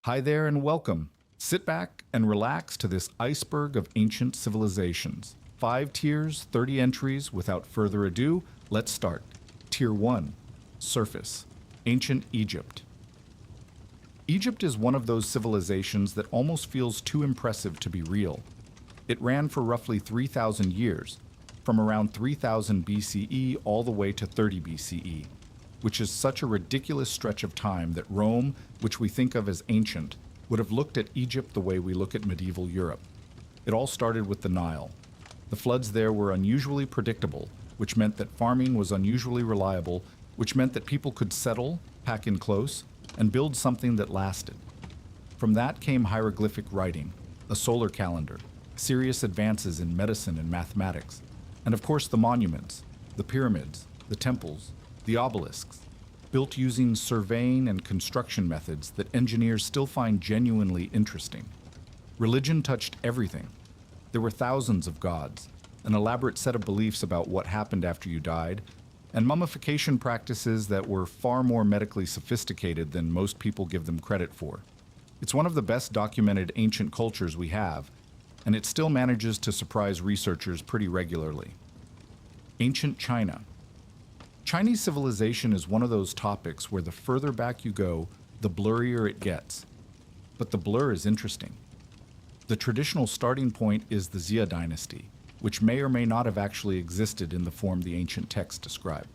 Hi there and welcome. Sit back and relax to this iceberg of ancient civilizations. 5 tiers, 30 entries. Without further ado, let's start. Tier 1, Surface, Ancient Egypt. Egypt is one of those civilizations that almost feels too impressive to be real. It ran for roughly 3,000 years, from around 3000 BCE all the way to 30 BCE, which is such a ridiculous stretch of time that Rome, which we think of as ancient, would have looked at Egypt the way we look at medieval Europe. It all started with the Nile. The floods there were unusually predictable, which meant that farming was unusually reliable, which meant that people could settle, pack in close, and build something that lasted. From that came hieroglyphic writing, a solar calendar, serious advances in medicine and mathematics, and of course the monuments, the pyramids, the temples, the obelisks, built using surveying and construction methods that engineers still find genuinely interesting. Religion touched everything. There were thousands of gods, an elaborate set of beliefs about what happened after you died, and mummification practices that were far more medically sophisticated than most people give them credit for. It's one of the best documented ancient cultures we have, and it still manages to surprise researchers pretty regularly. Ancient China. Chinese civilization is one of those topics where the further back you go, the blurrier it gets. But the blur is interesting. The traditional starting point is the Xia dynasty, which may or may not have actually existed in the form the ancient texts describe.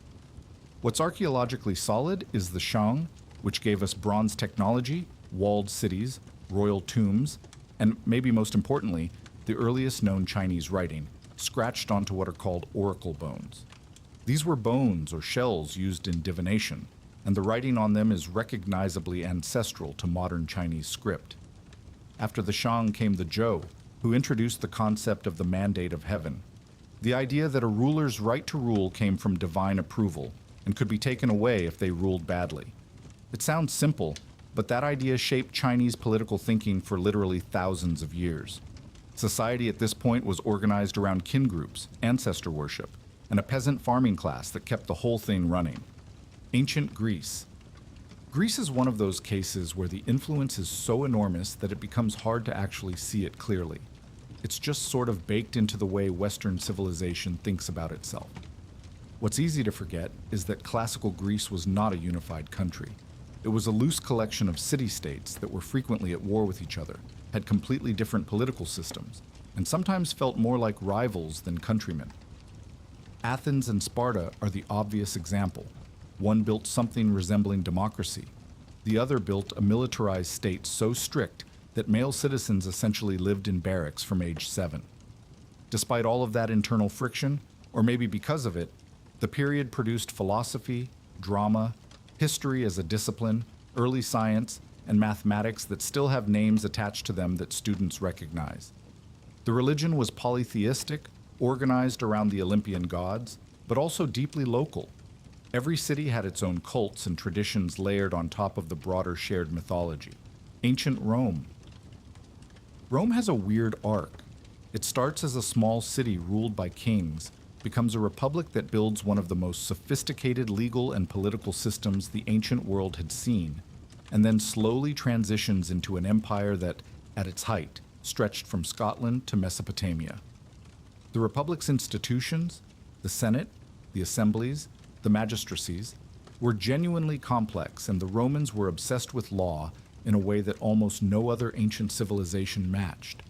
What's archaeologically solid is the Shang, which gave us bronze technology, walled cities, royal tombs, and maybe most importantly, the earliest known Chinese writing, scratched onto what are called oracle bones. These were bones or shells used in divination, and the writing on them is recognizably ancestral to modern Chinese script. After the Shang came the Zhou, who introduced the concept of the mandate of heaven, the idea that a ruler's right to rule came from divine approval and could be taken away if they ruled badly. It sounds simple, but that idea shaped Chinese political thinking for literally thousands of years. Society at this point was organized around kin groups, ancestor worship, and a peasant farming class that kept the whole thing running. Ancient Greece. Greece is one of those cases where the influence is so enormous that it becomes hard to actually see it clearly. It's just sort of baked into the way Western civilization thinks about itself. What's easy to forget is that classical Greece was not a unified country. It was a loose collection of city-states that were frequently at war with each other, had completely different political systems, and sometimes felt more like rivals than countrymen. Athens and Sparta are the obvious example. One built something resembling democracy. The other built a militarized state so strict that male citizens essentially lived in barracks from age 7. Despite all of that internal friction, or maybe because of it, the period produced philosophy, drama, history as a discipline, early science, and mathematics that still have names attached to them that students recognize. The religion was polytheistic, organized around the Olympian gods, but also deeply local. Every city had its own cults and traditions layered on top of the broader shared mythology. Ancient Rome. Rome has a weird arc. It starts as a small city ruled by kings, becomes a republic that builds one of the most sophisticated legal and political systems the ancient world had seen, and then slowly transitions into an empire that, at its height, stretched from Scotland to Mesopotamia. The Republic's institutions, the Senate, the assemblies, the magistracies, were genuinely complex, and the Romans were obsessed with law in a way that almost no other ancient civilization matched.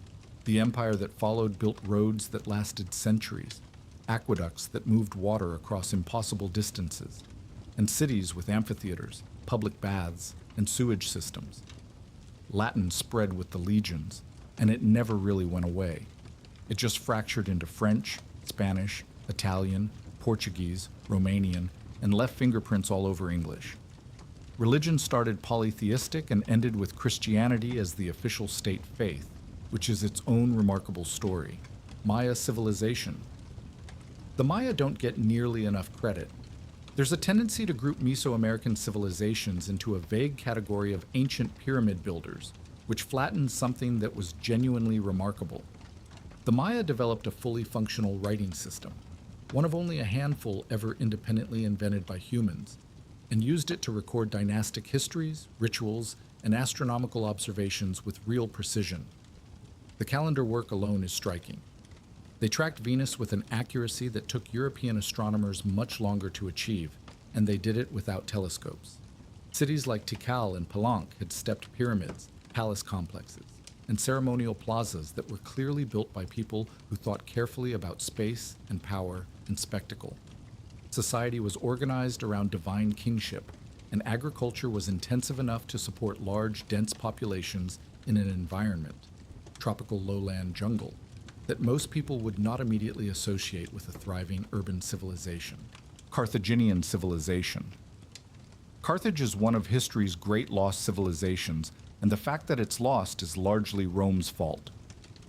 The empire that followed built roads that lasted centuries, aqueducts that moved water across impossible distances, and cities with amphitheaters, public baths, and sewage systems. Latin spread with the legions, and it never really went away. It just fractured into French, Spanish, Italian, Portuguese, Romanian, and left fingerprints all over English. Religion started polytheistic and ended with Christianity as the official state faith, which is its own remarkable story. Maya civilization. The Maya don't get nearly enough credit. There's a tendency to group Mesoamerican civilizations into a vague category of ancient pyramid builders, which flattens something that was genuinely remarkable. The Maya developed a fully functional writing system, one of only a handful ever independently invented by humans, and used it to record dynastic histories, rituals, and astronomical observations with real precision. The calendar work alone is striking. They tracked Venus with an accuracy that took European astronomers much longer to achieve, and they did it without telescopes. Cities like Tikal and Palenque had stepped pyramids, palace complexes, and ceremonial plazas that were clearly built by people who thought carefully about space and power and spectacle. Society was organized around divine kingship, and agriculture was intensive enough to support large, dense populations in an environment, tropical lowland jungle, that most people would not immediately associate with a thriving urban civilization. Carthaginian civilization. Carthage is one of history's great lost civilizations, and the fact that it's lost is largely Rome's fault.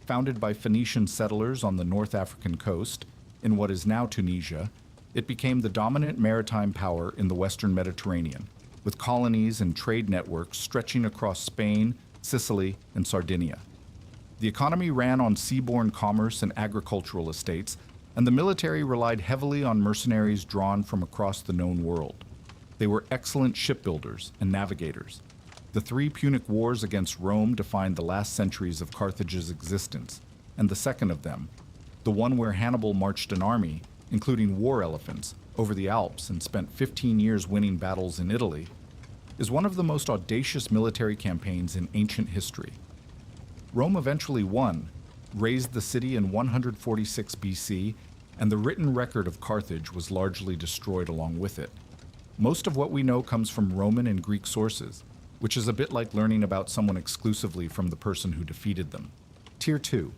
Founded by Phoenician settlers on the North African coast, in what is now Tunisia, it became the dominant maritime power in the Western Mediterranean, with colonies and trade networks stretching across Spain, Sicily, and Sardinia. The economy ran on seaborne commerce and agricultural estates, and the military relied heavily on mercenaries drawn from across the known world. They were excellent shipbuilders and navigators. The 3 Punic Wars against Rome defined the last centuries of Carthage's existence, and the second of them, the one where Hannibal marched an army, including war elephants, over the Alps and spent 15 years winning battles in Italy, is one of the most audacious military campaigns in ancient history. Rome eventually won, razed the city in 146 BC, and the written record of Carthage was largely destroyed along with it. Most of what we know comes from Roman and Greek sources, which is a bit like learning about someone exclusively from the person who defeated them. Tier 2.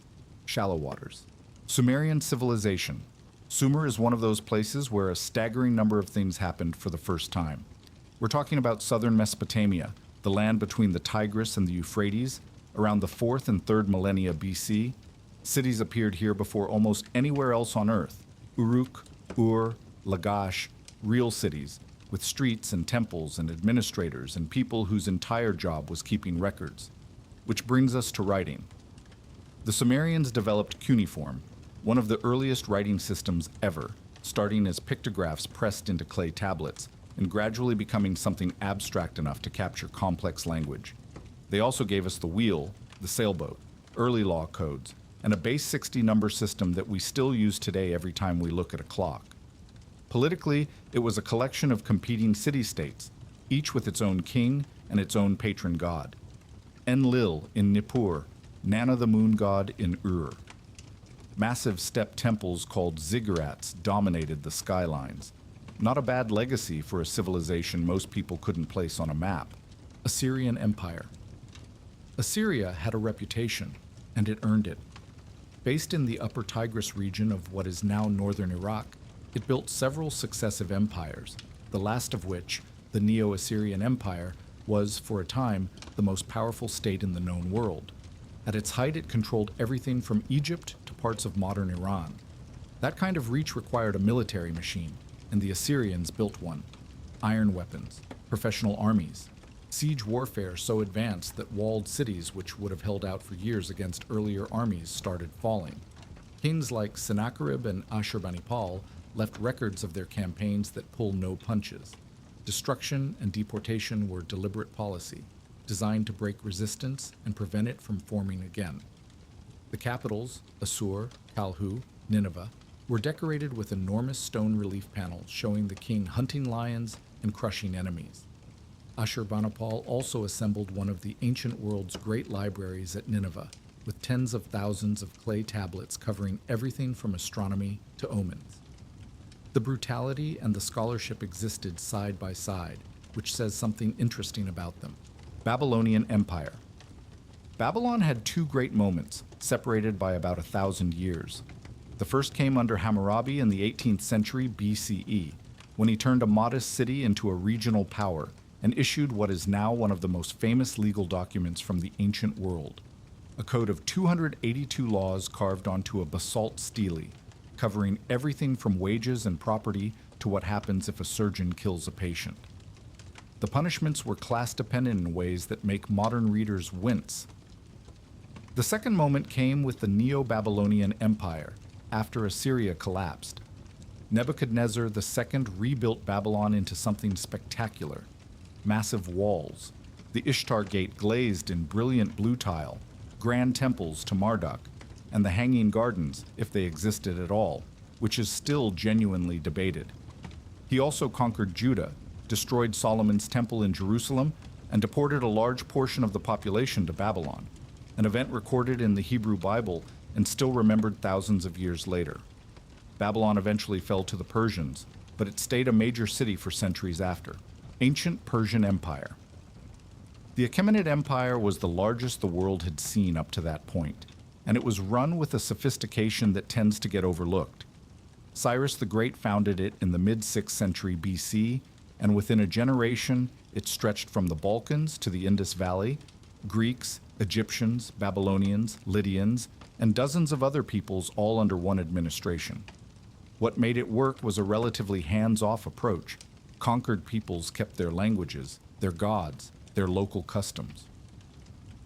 Shallow waters. Sumerian civilization. Sumer is one of those places where a staggering number of things happened for the first time. We're talking about southern Mesopotamia, the land between the Tigris and the Euphrates, around the 4th and 3rd millennia BC. Cities appeared here before almost anywhere else on Earth. Uruk, Ur, Lagash, real cities, with streets and temples and administrators and people whose entire job was keeping records. Which brings us to writing. The Sumerians developed cuneiform, one of the earliest writing systems ever, starting as pictographs pressed into clay tablets, and gradually becoming something abstract enough to capture complex language. They also gave us the wheel, the sailboat, early law codes, and a base 60 number system that we still use today every time we look at a clock. Politically, it was a collection of competing city-states, each with its own king and its own patron god. Enlil in Nippur, Nana the moon god in Ur. Massive step temples called ziggurats dominated the skylines. Not a bad legacy for a civilization most people couldn't place on a map. Assyrian Empire. Assyria had a reputation, and it earned it. Based in the upper Tigris region of what is now northern Iraq, it built several successive empires, the last of which, the Neo-Assyrian Empire, was, for a time, the most powerful state in the known world. At its height, it controlled everything from Egypt to parts of modern Iran. That kind of reach required a military machine, and the Assyrians built one. Iron weapons, professional armies, siege warfare so advanced that walled cities which would have held out for years against earlier armies started falling. Kings like Sennacherib and Ashurbanipal left records of their campaigns that pull no punches. Destruction and deportation were deliberate policy, designed to break resistance and prevent it from forming again. The capitals, Assur, Kalhu, Nineveh, were decorated with enormous stone relief panels showing the king hunting lions and crushing enemies. Ashurbanipal also assembled one of the ancient world's great libraries at Nineveh, with tens of thousands of clay tablets covering everything from astronomy to omens. The brutality and the scholarship existed side by side, which says something interesting about them. Babylonian Empire. Babylon had 2 great moments, separated by about 1,000 years. The first came under Hammurabi in the 18th century BCE, when he turned a modest city into a regional power and issued what is now one of the most famous legal documents from the ancient world, a code of 282 laws carved onto a basalt stele, covering everything from wages and property to what happens if a surgeon kills a patient. The punishments were class-dependent in ways that make modern readers wince. The second moment came with the Neo-Babylonian Empire, after Assyria collapsed. Nebuchadnezzar II rebuilt Babylon into something spectacular. Massive walls, the Ishtar Gate glazed in brilliant blue tile, grand temples to Marduk, and the Hanging Gardens, if they existed at all, which is still genuinely debated. He also conquered Judah, destroyed Solomon's temple in Jerusalem, and deported a large portion of the population to Babylon, an event recorded in the Hebrew Bible and still remembered thousands of years later. Babylon eventually fell to the Persians, but it stayed a major city for centuries after. Ancient Persian Empire. The Achaemenid Empire was the largest the world had seen up to that point, and it was run with a sophistication that tends to get overlooked. Cyrus the Great founded it in the mid-6th century BC, and within a generation, it stretched from the Balkans to the Indus Valley. Greeks, Egyptians, Babylonians, Lydians, and dozens of other peoples all under one administration. What made it work was a relatively hands-off approach. Conquered peoples kept their languages, their gods, their local customs.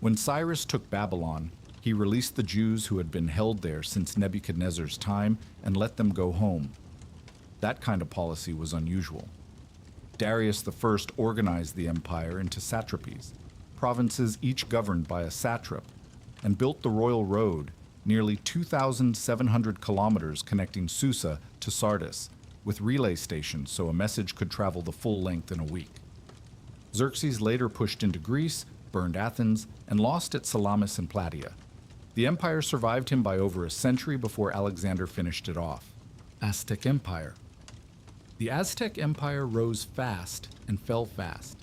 When Cyrus took Babylon, he released the Jews who had been held there since Nebuchadnezzar's time and let them go home. That kind of policy was unusual. Darius I organized the empire into satrapies, provinces each governed by a satrap, and built the Royal Road, nearly 2,700 kilometers connecting Susa to Sardis, with relay stations so a message could travel the full length in a week. Xerxes later pushed into Greece, burned Athens, and lost at Salamis and Plataea. The empire survived him by over a century before Alexander finished it off. Aztec Empire. The Aztec Empire rose fast and fell fast.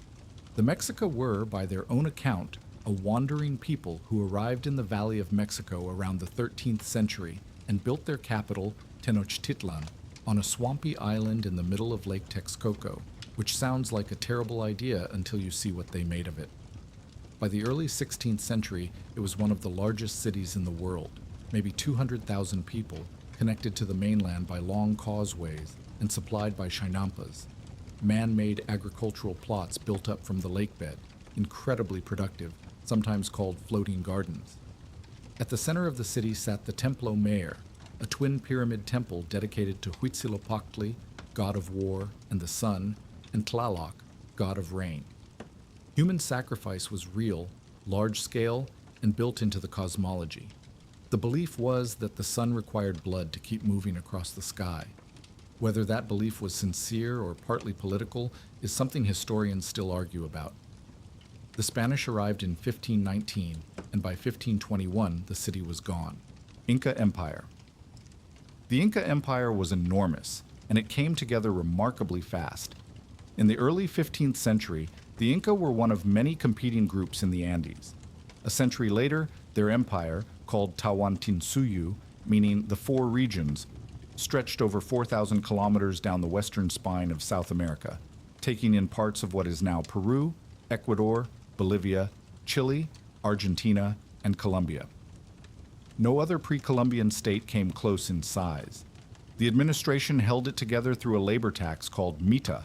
The Mexica were, by their own account, a wandering people who arrived in the Valley of Mexico around the 13th century and built their capital, Tenochtitlan, on a swampy island in the middle of Lake Texcoco, which sounds like a terrible idea until you see what they made of it. By the early 16th century, it was one of the largest cities in the world, maybe 200,000 people, connected to the mainland by long causeways and supplied by chinampas, man-made agricultural plots built up from the lake bed, incredibly productive, sometimes called floating gardens. At the center of the city sat the Templo Mayor, a twin pyramid temple dedicated to Huitzilopochtli, god of war and the sun, and Tlaloc, god of rain. Human sacrifice was real, large-scale, and built into the cosmology. The belief was that the sun required blood to keep moving across the sky. Whether that belief was sincere or partly political is something historians still argue about. The Spanish arrived in 1519, and by 1521 the city was gone. Inca Empire. The Inca Empire was enormous, and it came together remarkably fast. In the early 15th century, the Inca were one of many competing groups in the Andes. A century later, their empire, called Tawantinsuyu, meaning the Four Regions, stretched over 4,000 kilometers down the western spine of South America, taking in parts of what is now Peru, Ecuador, Bolivia, Chile, Argentina, and Colombia. No other pre-Columbian state came close in size. The administration held it together through a labor tax called mita,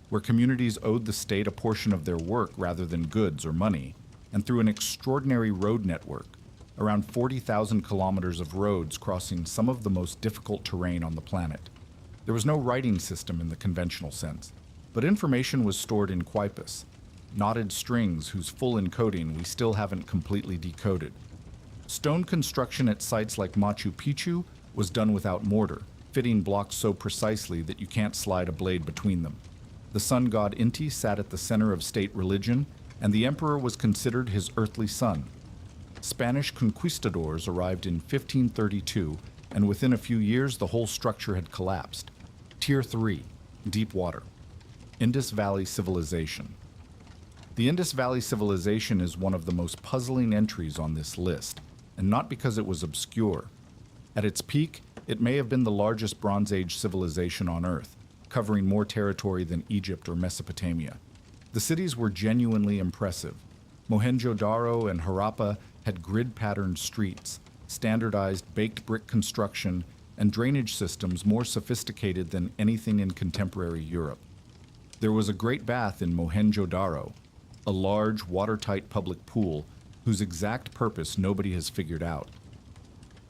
where communities owed the state a portion of their work rather than goods or money, and through an extraordinary road network, around 40,000 kilometers of roads crossing some of the most difficult terrain on the planet. There was no writing system in the conventional sense, but information was stored in quipus, knotted strings whose full encoding we still haven't completely decoded. Stone construction at sites like Machu Picchu was done without mortar, fitting blocks so precisely that you can't slide a blade between them. The sun god Inti sat at the center of state religion, and the emperor was considered his earthly son. Spanish conquistadors arrived in 1532, and within a few years the whole structure had collapsed. Tier 3, deep water. Indus Valley Civilization. The Indus Valley Civilization is one of the most puzzling entries on this list, and not because it was obscure. At its peak, it may have been the largest Bronze Age civilization on Earth, covering more territory than Egypt or Mesopotamia. The cities were genuinely impressive. Mohenjo-Daro and Harappa had grid-patterned streets, standardized baked brick construction, and drainage systems more sophisticated than anything in contemporary Europe. There was a great bath in Mohenjo-Daro, a large, watertight public pool whose exact purpose nobody has figured out.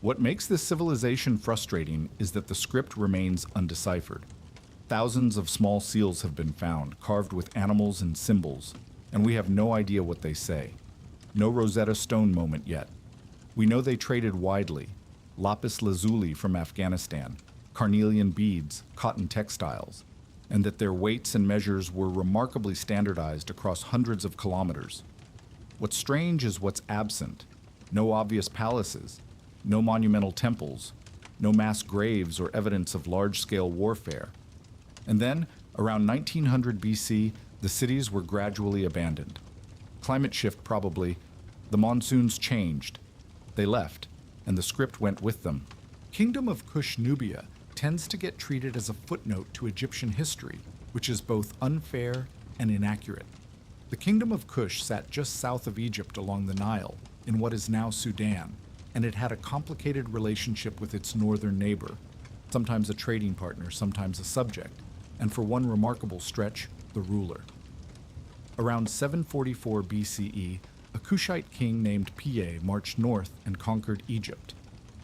What makes this civilization frustrating is that the script remains undeciphered. Thousands of small seals have been found, carved with animals and symbols. and we have no idea what they say. No Rosetta Stone moment yet. We know they traded widely: lapis lazuli from Afghanistan, carnelian beads, cotton textiles, and that their weights and measures were remarkably standardized across hundreds of kilometers. What's strange is what's absent: no obvious palaces, no monumental temples, no mass graves or evidence of large-scale warfare. And then, around 1900 BC, the cities were gradually abandoned. Climate shift probably. The monsoons changed. They left, and the script went with them. Kingdom of Kush Nubia tends to get treated as a footnote to Egyptian history, which is both unfair and inaccurate. The Kingdom of Kush sat just south of Egypt along the Nile, in what is now Sudan, and it had a complicated relationship with its northern neighbor, sometimes a trading partner, sometimes a subject, and for one remarkable stretch, the ruler. Around 744 BCE, a Kushite king named Piye marched north and conquered Egypt.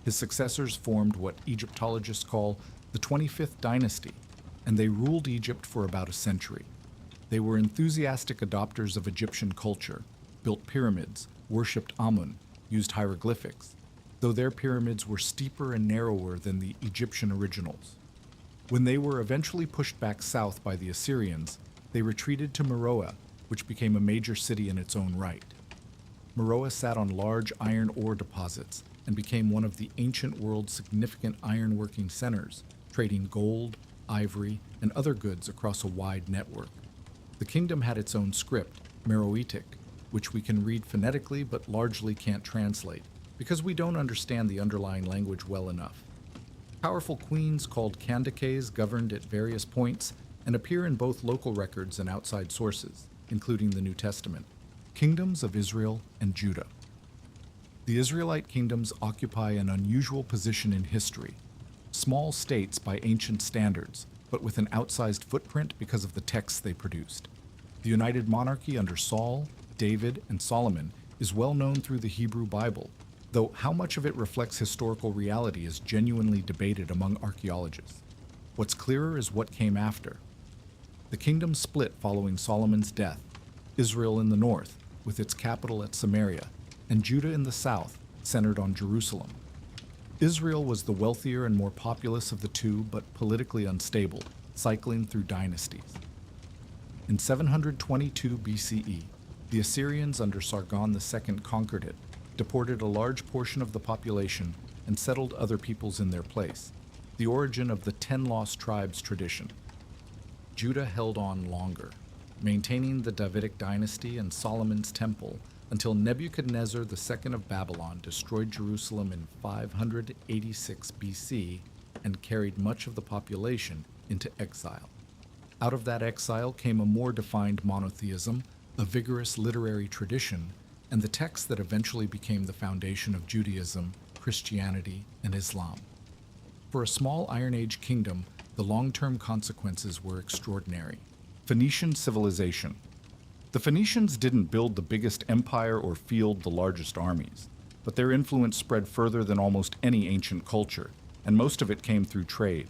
His successors formed what Egyptologists call the 25th dynasty, and they ruled Egypt for about a century. They were enthusiastic adopters of Egyptian culture, built pyramids, worshipped Amun, used hieroglyphics, though their pyramids were steeper and narrower than the Egyptian originals. When they were eventually pushed back south by the Assyrians, they retreated to Meroe, which became a major city in its own right. Meroe sat on large iron ore deposits and became one of the ancient world's significant ironworking centers, trading gold, ivory, and other goods across a wide network. The kingdom had its own script, Meroitic, which we can read phonetically but largely can't translate, because we don't understand the underlying language well enough. Powerful queens called Candaces governed at various points and appear in both local records and outside sources, including the New Testament. Kingdoms of Israel and Judah. The Israelite kingdoms occupy an unusual position in history. Small states by ancient standards, but with an outsized footprint because of the texts they produced. The united monarchy under Saul, David, and Solomon is well known through the Hebrew Bible, though how much of it reflects historical reality is genuinely debated among archaeologists. What's clearer is what came after. The kingdom split following Solomon's death: Israel in the north, with its capital at Samaria, and Judah in the south, centered on Jerusalem. Israel was the wealthier and more populous of the two, but politically unstable, cycling through dynasties. In 722 BCE, the Assyrians under Sargon II conquered it, deported a large portion of the population, and settled other peoples in their place, the origin of the 10 lost tribes tradition. Judah held on longer, maintaining the Davidic dynasty and Solomon's temple until Nebuchadnezzar II of Babylon destroyed Jerusalem in 586 BC and carried much of the population into exile. Out of that exile came a more defined monotheism, a vigorous literary tradition, and the texts that eventually became the foundation of Judaism, Christianity, and Islam. For a small Iron Age kingdom, the long-term consequences were extraordinary. Phoenician civilization. The Phoenicians didn't build the biggest empire or field the largest armies, but their influence spread further than almost any ancient culture, and most of it came through trade.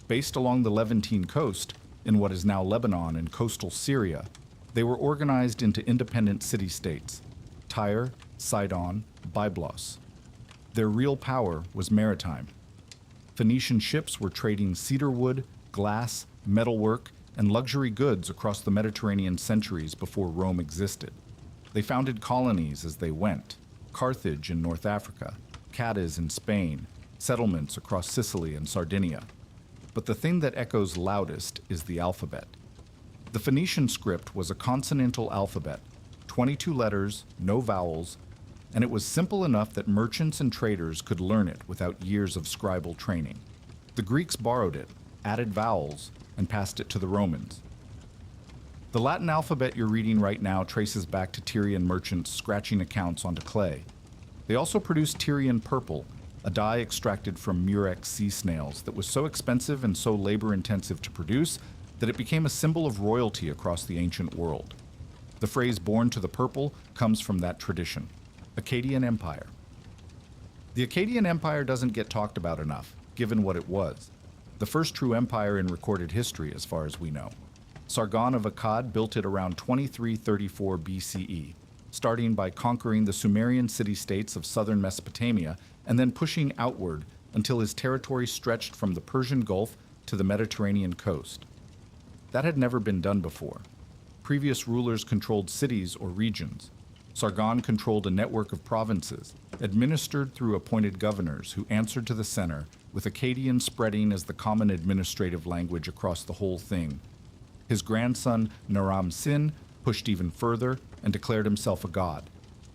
Based along the Levantine coast, in what is now Lebanon and coastal Syria, they were organized into independent city-states: Tyre, Sidon, Byblos. Their real power was maritime. Phoenician ships were trading cedar wood, glass, metalwork, and luxury goods across the Mediterranean centuries before Rome existed. They founded colonies as they went: Carthage in North Africa, Cadiz in Spain, settlements across Sicily and Sardinia. But the thing that echoes loudest is the alphabet. The Phoenician script was a consonantal alphabet, 22 letters, no vowels, and it was simple enough that merchants and traders could learn it without years of scribal training. The Greeks borrowed it, added vowels, and passed it to the Romans. The Latin alphabet you're reading right now traces back to Tyrian merchants scratching accounts onto clay. They also produced Tyrian purple, a dye extracted from murex sea snails that was so expensive and so labor-intensive to produce that it became a symbol of royalty across the ancient world. The phrase "born to the purple" comes from that tradition. Akkadian Empire. The Akkadian Empire doesn't get talked about enough, given what it was. The first true empire in recorded history, as far as we know. Sargon of Akkad built it around 2334 BCE, starting by conquering the Sumerian city-states of southern Mesopotamia and then pushing outward until his territory stretched from the Persian Gulf to the Mediterranean coast. That had never been done before. Previous rulers controlled cities or regions. Sargon controlled a network of provinces, administered through appointed governors who answered to the center, with Akkadian spreading as the common administrative language across the whole thing. His grandson, Naram-Sin, pushed even further and declared himself a god,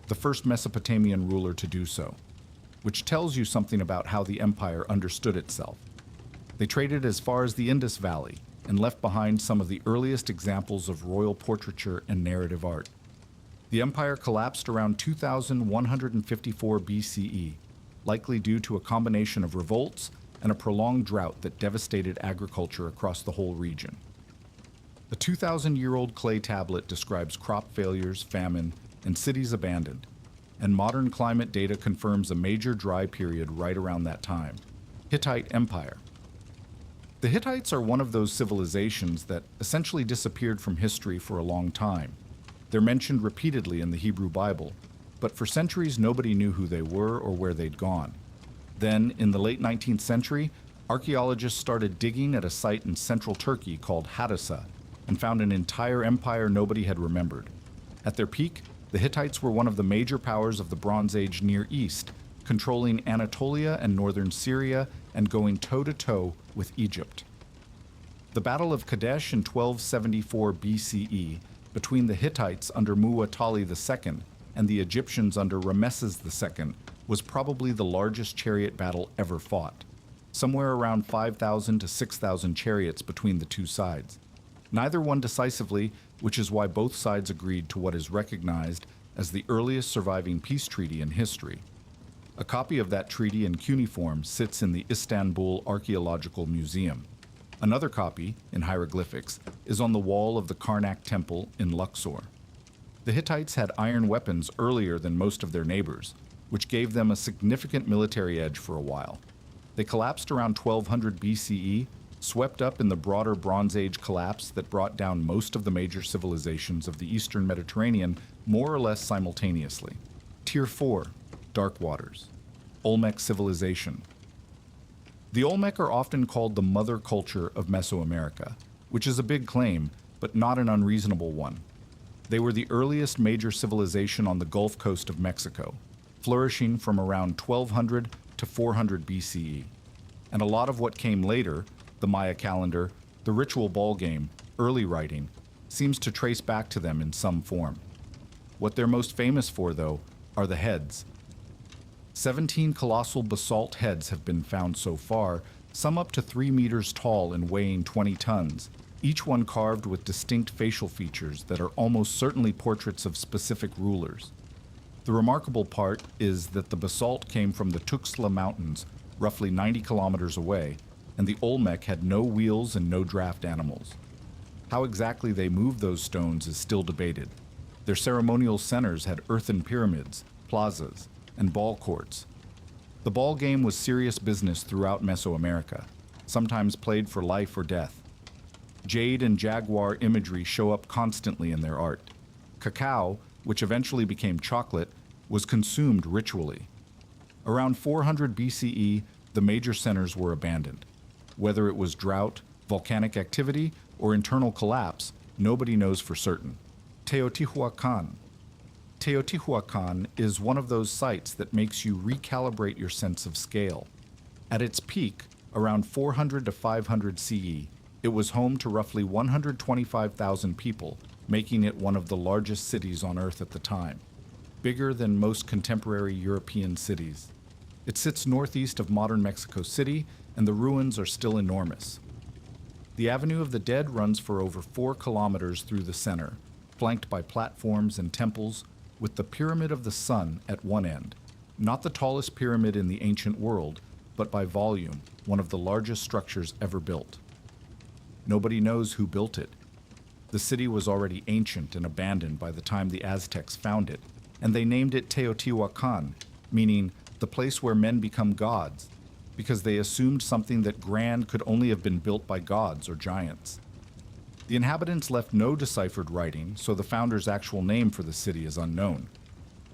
the first Mesopotamian ruler to do so, which tells you something about how the empire understood itself. They traded as far as the Indus Valley and left behind some of the earliest examples of royal portraiture and narrative art. The empire collapsed around 2154 BCE, likely due to a combination of revolts and a prolonged drought that devastated agriculture across the whole region. The 2,000-year-old clay tablet describes crop failures, famine, and cities abandoned, and modern climate data confirms a major dry period right around that time. Hittite Empire. The Hittites are one of those civilizations that essentially disappeared from history for a long time. They're mentioned repeatedly in the Hebrew Bible, but for centuries nobody knew who they were or where they'd gone. Then, in the late 19th century, archaeologists started digging at a site in central Turkey called Hadassa and found an entire empire nobody had remembered. At their peak, the Hittites were one of the major powers of the Bronze Age Near East, controlling Anatolia and northern Syria and going toe-to-toe with Egypt. The Battle of Kadesh in 1274 BCE between the Hittites under Muwatalli II and the Egyptians under Rameses II was probably the largest chariot battle ever fought, somewhere around 5,000 to 6,000 chariots between the two sides. Neither won decisively, which is why both sides agreed to what is recognized as the earliest surviving peace treaty in history. A copy of that treaty in cuneiform sits in the Istanbul Archaeological Museum. Another copy, in hieroglyphics, is on the wall of the Karnak Temple in Luxor. The Hittites had iron weapons earlier than most of their neighbors, which gave them a significant military edge for a while. They collapsed around 1200 BCE, swept up in the broader Bronze Age collapse that brought down most of the major civilizations of the Eastern Mediterranean more or less simultaneously. Tier 4, Dark Waters. Olmec Civilization. The Olmec are often called the mother culture of Mesoamerica, which is a big claim, but not an unreasonable one. They were the earliest major civilization on the Gulf Coast of Mexico, flourishing from around 1200 to 400 BCE. And a lot of what came later, the Maya calendar, the ritual ball game, early writing, seems to trace back to them in some form. What they're most famous for, though, are the heads. 17 colossal basalt heads have been found so far, some up to 3 meters tall and weighing 20 tons, each one carved with distinct facial features that are almost certainly portraits of specific rulers. The remarkable part is that the basalt came from the Tuxtla Mountains, roughly 90 kilometers away, and the Olmec had no wheels and no draft animals. How exactly they moved those stones is still debated. Their ceremonial centers had earthen pyramids, plazas, and ball courts. The ball game was serious business throughout Mesoamerica, sometimes played for life or death. Jade and jaguar imagery show up constantly in their art. Cacao, which eventually became chocolate, was consumed ritually. Around 400 BCE, the major centers were abandoned. Whether it was drought, volcanic activity, or internal collapse, nobody knows for certain. Teotihuacan. Teotihuacan is one of those sites that makes you recalibrate your sense of scale. At its peak, around 400 to 500 CE, it was home to roughly 125,000 people, making it one of the largest cities on Earth at the time, bigger than most contemporary European cities. It sits northeast of modern Mexico City, and the ruins are still enormous. The Avenue of the Dead runs for over 4 kilometers through the center, flanked by platforms and temples, with the Pyramid of the Sun at one end, not the tallest pyramid in the ancient world, but by volume, one of the largest structures ever built. Nobody knows who built it. The city was already ancient and abandoned by the time the Aztecs found it, and they named it Teotihuacan, meaning the place where men become gods, because they assumed something that grand could only have been built by gods or giants. The inhabitants left no deciphered writing, so the founder's actual name for the city is unknown.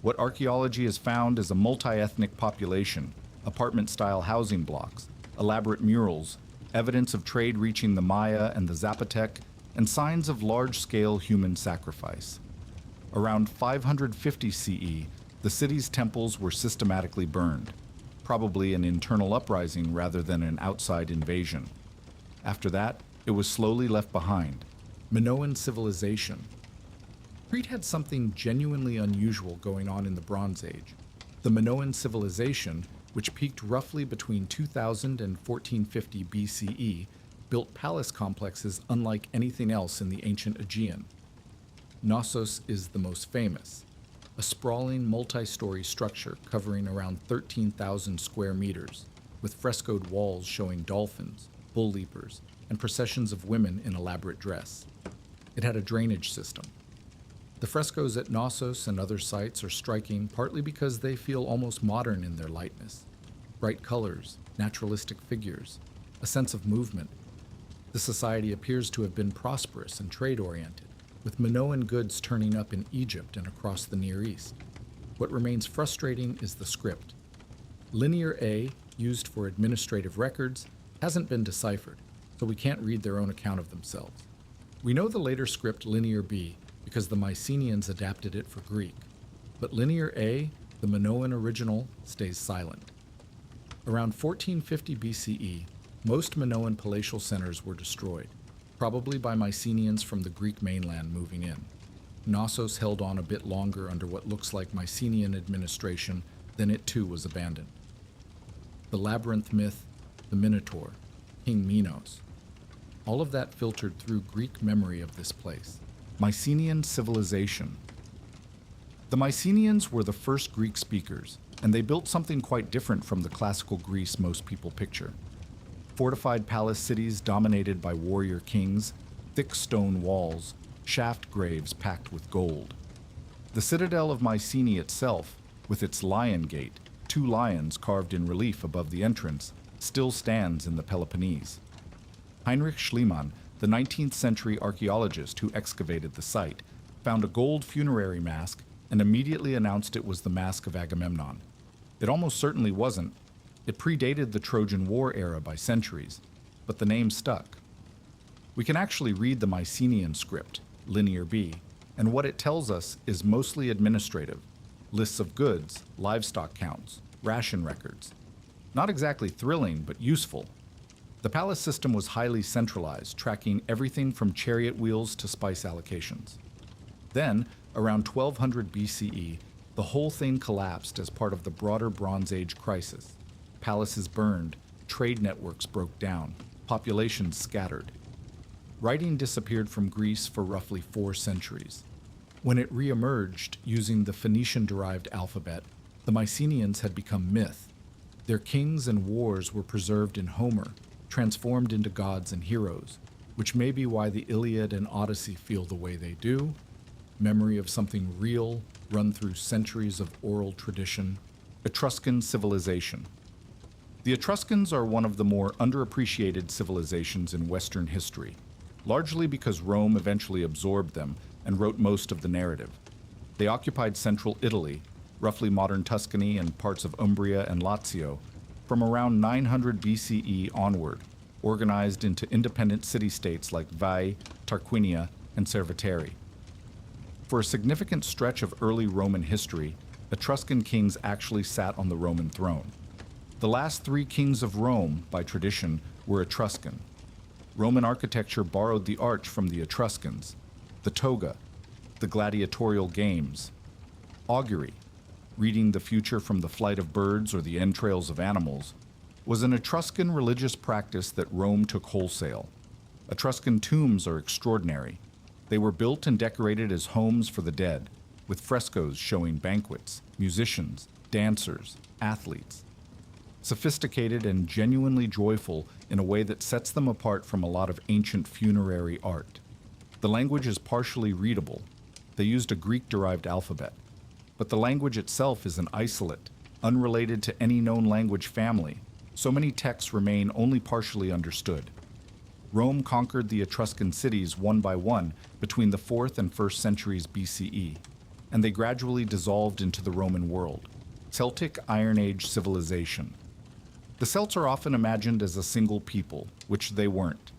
What archaeology has found is a multi-ethnic population, apartment-style housing blocks, elaborate murals, evidence of trade reaching the Maya and the Zapotec, and signs of large-scale human sacrifice. Around 550 CE, the city's temples were systematically burned, probably an internal uprising rather than an outside invasion. After that, it was slowly left behind. Minoan civilization. Crete had something genuinely unusual going on in the Bronze Age. The Minoan civilization, which peaked roughly between 2000 and 1450 BCE, built palace complexes unlike anything else in the ancient Aegean. Knossos is the most famous, a sprawling multi-story structure covering around 13,000 square meters, with frescoed walls showing dolphins, bull leapers, and processions of women in elaborate dress. It had a drainage system. The frescoes at Knossos and other sites are striking partly because they feel almost modern in their lightness. Bright colors, naturalistic figures, a sense of movement. The society appears to have been prosperous and trade-oriented, with Minoan goods turning up in Egypt and across the Near East. What remains frustrating is the script. Linear A, used for administrative records, hasn't been deciphered, so we can't read their own account of themselves. We know the later script Linear B because the Mycenaeans adapted it for Greek, but Linear A, the Minoan original, stays silent. Around 1450 BCE, most Minoan palatial centers were destroyed, probably by Mycenaeans from the Greek mainland moving in. Knossos held on a bit longer under what looks like Mycenaean administration, then it too was abandoned. The labyrinth myth, the Minotaur, King Minos, all of that filtered through Greek memory of this place. Mycenaean civilization. The Mycenaeans were the first Greek speakers, and they built something quite different from the classical Greece most people picture. Fortified palace cities dominated by warrior kings, thick stone walls, shaft graves packed with gold. The citadel of Mycenae itself, with its lion gate, 2 lions carved in relief above the entrance, still stands in the Peloponnese. Heinrich Schliemann, the 19th century archaeologist who excavated the site, found a gold funerary mask and immediately announced it was the mask of Agamemnon. It almost certainly wasn't. It predated the Trojan War era by centuries, but the name stuck. We can actually read the Mycenaean script, Linear B, and what it tells us is mostly administrative. Lists of goods, livestock counts, ration records. Not exactly thrilling, but useful. The palace system was highly centralized, tracking everything from chariot wheels to spice allocations. Then, around 1200 BCE, the whole thing collapsed as part of the broader Bronze Age crisis. Palaces burned, trade networks broke down, populations scattered. Writing disappeared from Greece for roughly 4 centuries. When it re-emerged using the Phoenician-derived alphabet, the Mycenaeans had become myth. Their kings and wars were preserved in Homer, transformed into gods and heroes, which may be why the Iliad and Odyssey feel the way they do. Memory of something real, run through centuries of oral tradition. Etruscan civilization. The Etruscans are one of the more underappreciated civilizations in Western history, largely because Rome eventually absorbed them and wrote most of the narrative. They occupied central Italy, roughly modern Tuscany and parts of Umbria and Lazio, from around 900 BCE onward, organized into independent city-states like Veii, Tarquinia, and Cerveteri. For a significant stretch of early Roman history, Etruscan kings actually sat on the Roman throne. The last 3 kings of Rome, by tradition, were Etruscan. Roman architecture borrowed the arch from the Etruscans, the toga, the gladiatorial games, augury, reading the future from the flight of birds or the entrails of animals, was an Etruscan religious practice that Rome took wholesale. Etruscan tombs are extraordinary. They were built and decorated as homes for the dead, with frescoes showing banquets, musicians, dancers, athletes. Sophisticated and genuinely joyful in a way that sets them apart from a lot of ancient funerary art. The language is partially readable. They used a Greek-derived alphabet. But the language itself is an isolate, unrelated to any known language family, so many texts remain only partially understood. Rome conquered the Etruscan cities one by one between the 4th and 1st centuries BCE, and they gradually dissolved into the Roman world. Celtic Iron Age civilization. The Celts are often imagined as a single people, which they weren't.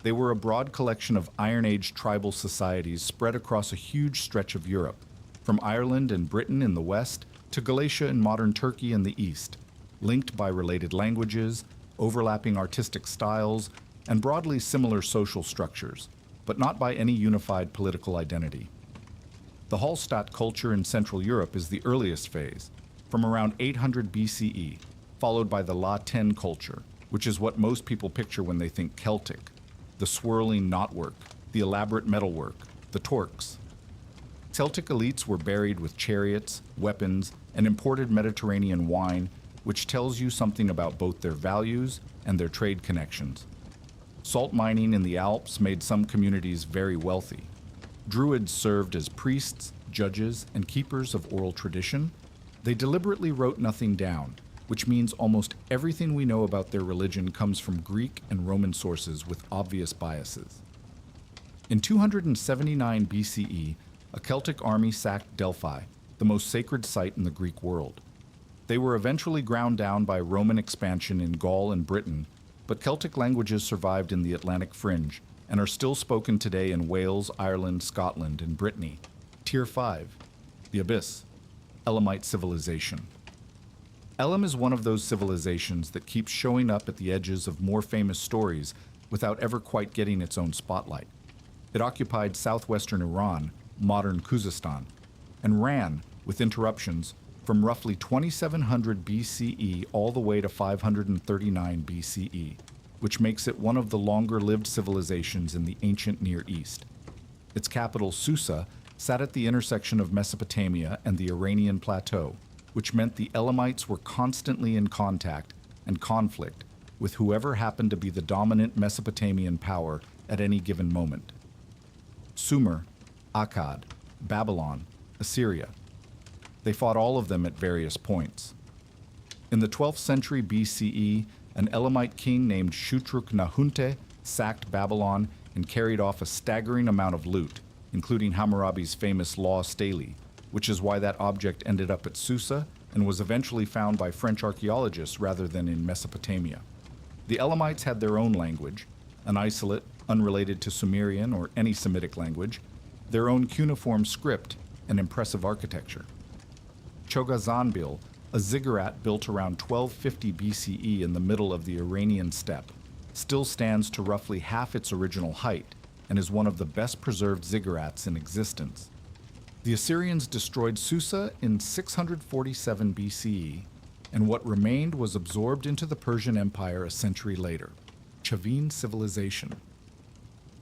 They were a broad collection of Iron Age tribal societies spread across a huge stretch of Europe, from Ireland and Britain in the west to Galatia and modern Turkey in the east, linked by related languages, overlapping artistic styles, and broadly similar social structures, but not by any unified political identity. The Hallstatt culture in Central Europe is the earliest phase, from around 800 BCE, followed by the La Tène culture, which is what most people picture when they think Celtic, the swirling knotwork, the elaborate metalwork, the torques. Celtic elites were buried with chariots, weapons, and imported Mediterranean wine, which tells you something about both their values and their trade connections. Salt mining in the Alps made some communities very wealthy. Druids served as priests, judges, and keepers of oral tradition. They deliberately wrote nothing down, which means almost everything we know about their religion comes from Greek and Roman sources with obvious biases. In 279 BCE, a Celtic army sacked Delphi, the most sacred site in the Greek world. They were eventually ground down by Roman expansion in Gaul and Britain, but Celtic languages survived in the Atlantic fringe and are still spoken today in Wales, Ireland, Scotland, and Brittany. Tier 5. The Abyss. Elamite civilization. Elam is one of those civilizations that keeps showing up at the edges of more famous stories without ever quite getting its own spotlight. It occupied southwestern Iran, modern Khuzestan, and ran, with interruptions, from roughly 2700 BCE all the way to 539 BCE, which makes it one of the longer-lived civilizations in the ancient Near East. Its capital, Susa, sat at the intersection of Mesopotamia and the Iranian plateau, which meant the Elamites were constantly in contact and conflict with whoever happened to be the dominant Mesopotamian power at any given moment. Sumer, Akkad, Babylon, Assyria. They fought all of them at various points. In the 12th century BCE, an Elamite king named Shutruk-Nahunte sacked Babylon and carried off a staggering amount of loot, including Hammurabi's famous Law Stele, which is why that object ended up at Susa and was eventually found by French archaeologists rather than in Mesopotamia. The Elamites had their own language, an isolate, unrelated to Sumerian or any Semitic language, their own cuneiform script, and impressive architecture. Chogazanbil, a ziggurat built around 1250 BCE in the middle of the Iranian steppe, still stands to roughly half its original height and is one of the best preserved ziggurats in existence. The Assyrians destroyed Susa in 647 BCE, and what remained was absorbed into the Persian Empire a century later. Chavin civilization.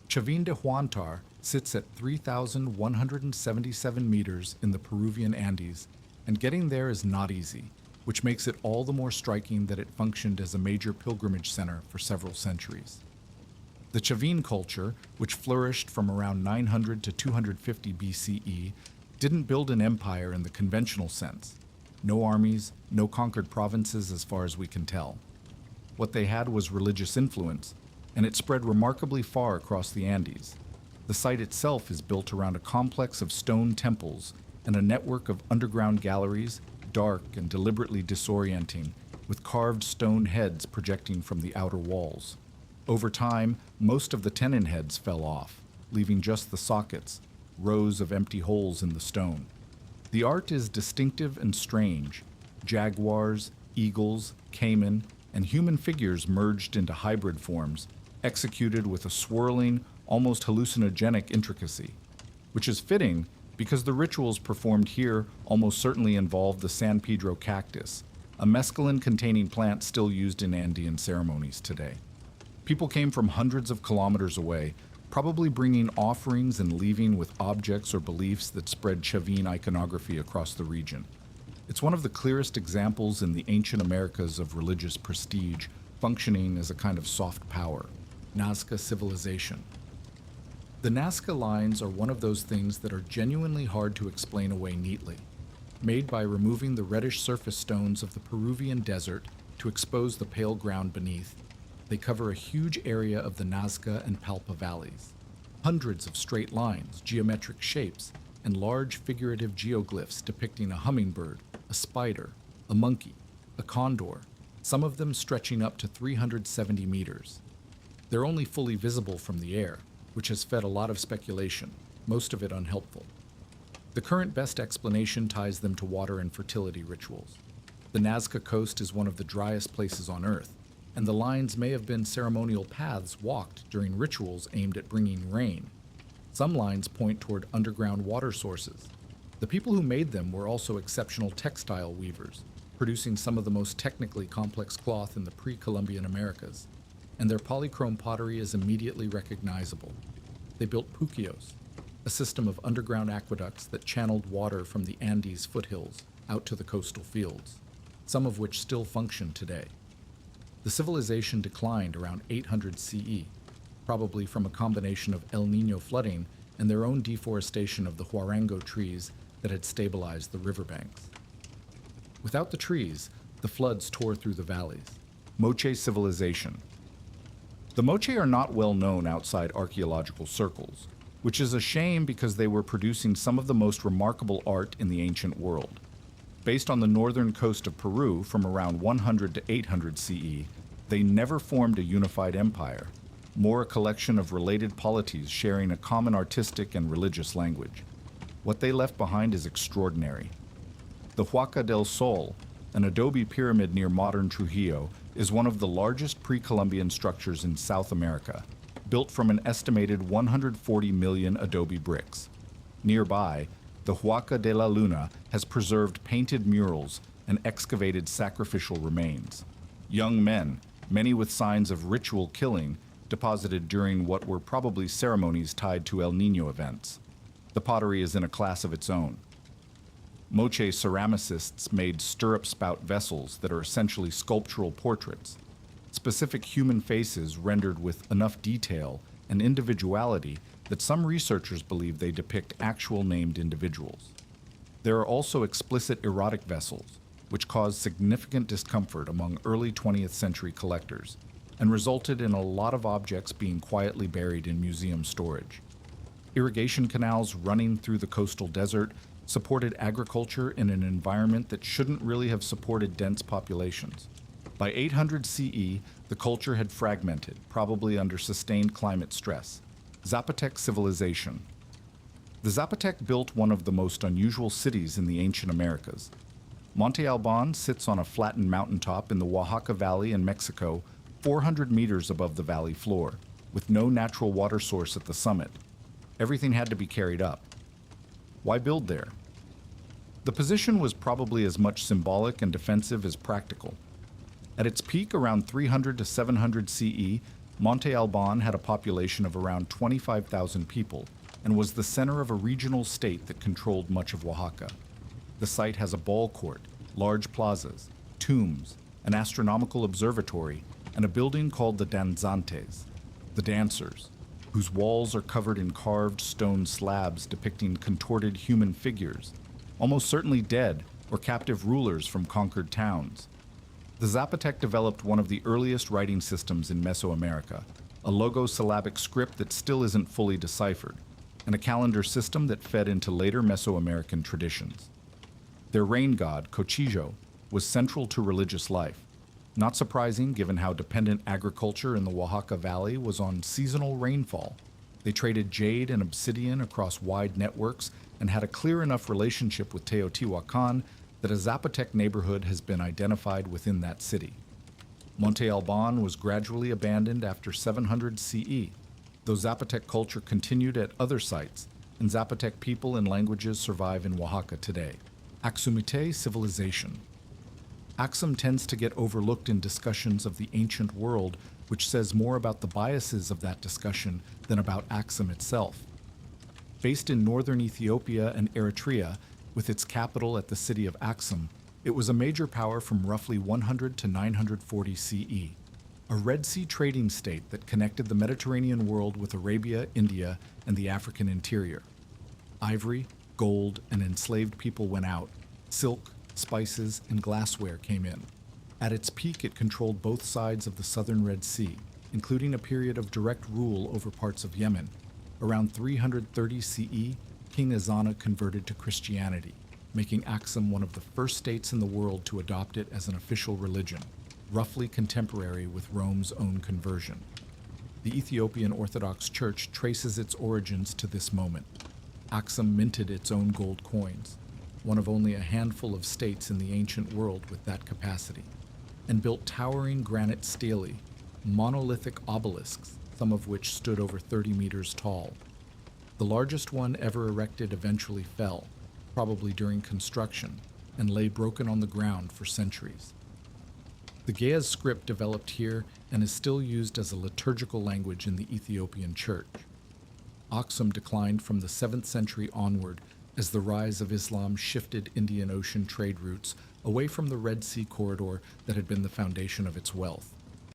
Chavin de Huantar sits at 3,177 meters in the Peruvian Andes, and getting there is not easy, which makes it all the more striking that it functioned as a major pilgrimage center for several centuries. The Chavin culture, which flourished from around 900 to 250 BCE, didn't build an empire in the conventional sense. No armies, no conquered provinces as far as we can tell. What they had was religious influence, and it spread remarkably far across the Andes. The site itself is built around a complex of stone temples and a network of underground galleries, dark and deliberately disorienting, with carved stone heads projecting from the outer walls. Over time, most of the tenon heads fell off, leaving just the sockets, rows of empty holes in the stone. The art is distinctive and strange. Jaguars, eagles, caiman, and human figures merged into hybrid forms, executed with a swirling, almost hallucinogenic intricacy, which is fitting because the rituals performed here almost certainly involved the San Pedro cactus, a mescaline-containing plant still used in Andean ceremonies today. People came from hundreds of kilometers away, probably bringing offerings and leaving with objects or beliefs that spread Chavin iconography across the region. It's one of the clearest examples in the ancient Americas of religious prestige, functioning as a kind of soft power. Nazca civilization. The Nazca lines are one of those things that are genuinely hard to explain away neatly, made by removing the reddish surface stones of the Peruvian desert to expose the pale ground beneath. They cover a huge area of the Nazca and Palpa valleys. Hundreds of straight lines, geometric shapes, and large figurative geoglyphs depicting a hummingbird, a spider, a monkey, a condor, some of them stretching up to 370 meters. They're only fully visible from the air, which has fed a lot of speculation, most of it unhelpful. The current best explanation ties them to water and fertility rituals. The Nazca Coast is one of the driest places on Earth, and the lines may have been ceremonial paths walked during rituals aimed at bringing rain. Some lines point toward underground water sources. The people who made them were also exceptional textile weavers, producing some of the most technically complex cloth in the pre-Columbian Americas, and their polychrome pottery is immediately recognizable. They built puquios, a system of underground aqueducts that channeled water from the Andes foothills out to the coastal fields, some of which still function today. The civilization declined around 800 CE, probably from a combination of El Niño flooding and their own deforestation of the huarango trees that had stabilized the riverbanks. Without the trees, the floods tore through the valleys. Moche civilization. The Moche are not well known outside archaeological circles, which is a shame because they were producing some of the most remarkable art in the ancient world. Based on the northern coast of Peru from around 100 to 800 CE, they never formed a unified empire, more a collection of related polities sharing a common artistic and religious language. What they left behind is extraordinary. The Huaca del Sol, an adobe pyramid near modern Trujillo, is one of the largest pre-Columbian structures in South America, built from an estimated 140 million adobe bricks. Nearby, the Huaca de la Luna has preserved painted murals and excavated sacrificial remains. Young men, many with signs of ritual killing, deposited during what were probably ceremonies tied to El Niño events. The pottery is in a class of its own. Moche ceramicists made stirrup spout vessels that are essentially sculptural portraits, specific human faces rendered with enough detail and individuality that some researchers believe they depict actual named individuals. There are also explicit erotic vessels, which caused significant discomfort among early 20th century collectors and resulted in a lot of objects being quietly buried in museum storage. Irrigation canals running through the coastal desert supported agriculture in an environment that shouldn't really have supported dense populations. By 800 CE, the culture had fragmented, probably under sustained climate stress. Zapotec civilization. The Zapotec built one of the most unusual cities in the ancient Americas. Monte Alban sits on a flattened mountaintop in the Oaxaca Valley in Mexico, 400 meters above the valley floor, with no natural water source at the summit. Everything had to be carried up. Why build there? The position was probably as much symbolic and defensive as practical. At its peak around 300 to 700 CE, Monte Alban had a population of around 25,000 people and was the center of a regional state that controlled much of Oaxaca. The site has a ball court, large plazas, tombs, an astronomical observatory, and a building called the Danzantes, the dancers, whose walls are covered in carved stone slabs depicting contorted human figures, almost certainly dead or captive rulers from conquered towns. The Zapotec developed one of the earliest writing systems in Mesoamerica, a logosyllabic script that still isn't fully deciphered, and a calendar system that fed into later Mesoamerican traditions. Their rain god, Cochillo, was central to religious life, not surprising given how dependent agriculture in the Oaxaca Valley was on seasonal rainfall. They traded jade and obsidian across wide networks and had a clear enough relationship with Teotihuacan that a Zapotec neighborhood has been identified within that city. Monte Alban was gradually abandoned after 700 CE, though Zapotec culture continued at other sites, and Zapotec people and languages survive in Oaxaca today. Axumite civilization. Axum tends to get overlooked in discussions of the ancient world, which says more about the biases of that discussion than about Axum itself. Based in northern Ethiopia and Eritrea, with its capital at the city of Axum, it was a major power from roughly 100 to 940 CE, a Red Sea trading state that connected the Mediterranean world with Arabia, India, and the African interior. Ivory, gold, and enslaved people went out. Silk, spices, and glassware came in. At its peak, it controlled both sides of the southern Red Sea, including a period of direct rule over parts of Yemen. Around 330 CE, King Ezana converted to Christianity, making Aksum one of the first states in the world to adopt it as an official religion, roughly contemporary with Rome's own conversion. The Ethiopian Orthodox Church traces its origins to this moment. Aksum minted its own gold coins, one of only a handful of states in the ancient world with that capacity, and built towering granite stelae, monolithic obelisks, some of which stood over 30 meters tall. The largest one ever erected eventually fell, probably during construction, and lay broken on the ground for centuries. The Ge'ez script developed here and is still used as a liturgical language in the Ethiopian Church. Aksum declined from the 7th century onward as the rise of Islam shifted Indian Ocean trade routes away from the Red Sea corridor that had been the foundation of its wealth.